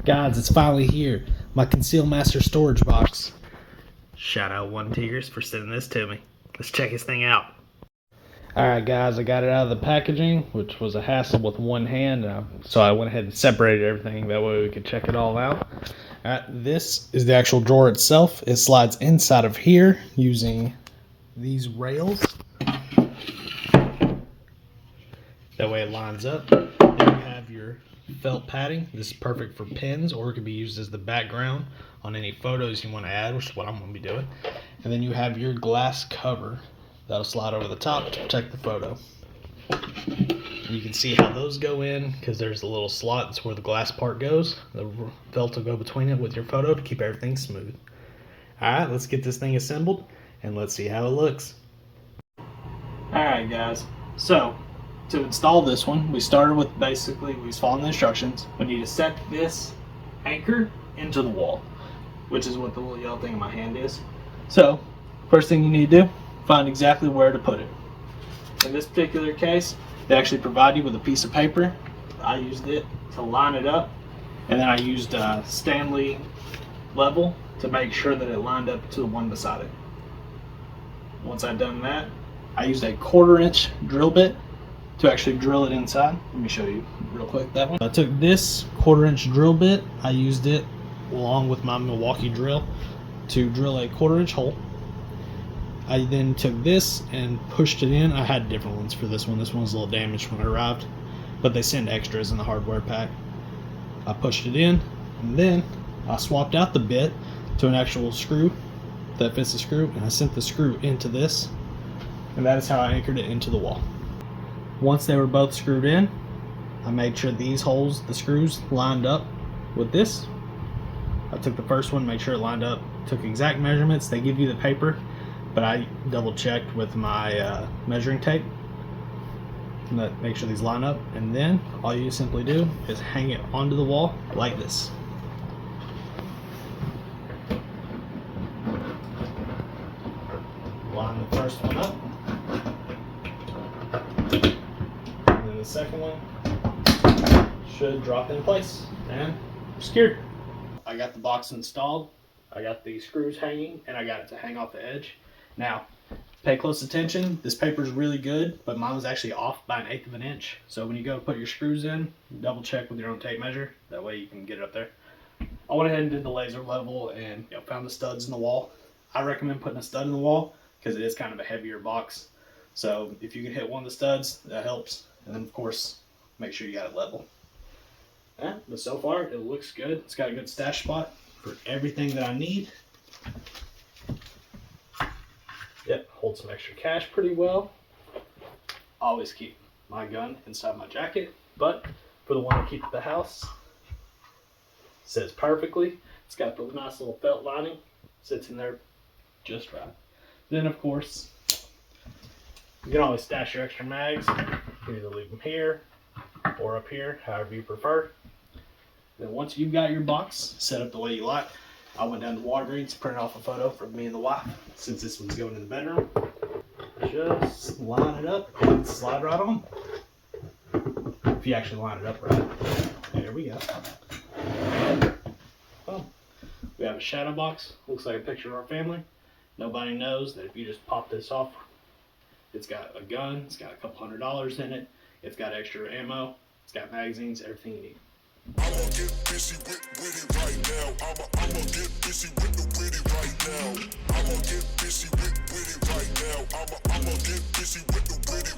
Guys, it's finally here. My Conceal Master storage box. Shout out OneTigris for sending this to me. Let's check this thing out. Alright guys, I got it out of the packaging, which was a hassle with one hand, so I went ahead and separated everything, that way we could check it all out. Alright, this is the actual drawer itself. It slides inside of here using these rails. That way it lines up. Then you have your felt padding. This is perfect for pins, or it could be used as the background on any photos you want to add, which is what I'm going to be doing. And then you have your glass cover that'll slide over the top to protect the photo. You can see how those go in because there's a little slot. That's where the glass part goes. The felt will go between it with your photo to keep everything smooth. Alright, let's get this thing assembled and let's see how it looks. Alright guys, so to install this one, we started with basically, we was following the instructions. We need to set this anchor into the wall, which is what the little yellow thing in my hand is. So, first thing you need to do, find exactly where to put it. In this particular case, they actually provide you with a piece of paper. I used it to line it up, and then I used Stanley level to make sure that it lined up to the one beside it. Once I'd done that, I used a 1/4-inch drill bit to actually drill it inside. Let me show you real quick that one. I took this 1/4-inch drill bit, I used it along with my Milwaukee drill to drill a 1/4-inch hole. I then took this and pushed it in. I had different ones for this one. This one was a little damaged when it arrived, but they send extras in the hardware pack. I pushed it in, and then I swapped out the bit to an actual screw that fits the screw, and I sent the screw into this, and that is how I anchored it into the wall. Once they were both screwed in, I made sure these holes, the screws, lined up with this. I took the first one, made sure it lined up, took exact measurements. They give you the paper, but I double checked with my measuring tape to make sure these line up. And then all you simply do is hang it onto the wall like this. Line the first one up. The second one should drop in place and secured. I got the box installed, I got the screws hanging, and I got it to hang off the edge. Now, pay close attention. This paper is really good, but mine was actually off by 1/8 of an inch. So when you go put your screws in, double check with your own tape measure. That way you can get it up there. I went ahead and did the laser level and found the studs in the wall. I recommend putting a stud in the wall because it is kind of a heavier box. So if you can hit one of the studs, that helps. And then of course, make sure you got it level. Yeah, but so far it looks good. It's got a good stash spot for everything that I need. Yep, holds some extra cash pretty well. Always keep my gun inside my jacket, but for the one I keep at the house, sits perfectly. It's got the nice little felt lining, sits in there just right. Then of course, you can always stash your extra mags. You can either leave them here or up here, however you prefer. Then once you've got your box set up the way you like, I went down to Walgreens, printed off a photo for me and the wife, since this one's going in the bedroom. Just line it up and slide right on. If you actually line it up right. There we go. Boom. We have a shadow box, looks like a picture of our family. Nobody knows that if you just pop this off, it's got a gun, it's got a couple $100 in it, it's got extra ammo, it's got magazines, everything you need. I'ma get busy with it right now. I'ma get busy with it right now. I'ma get busy with it right now. I'ma get busy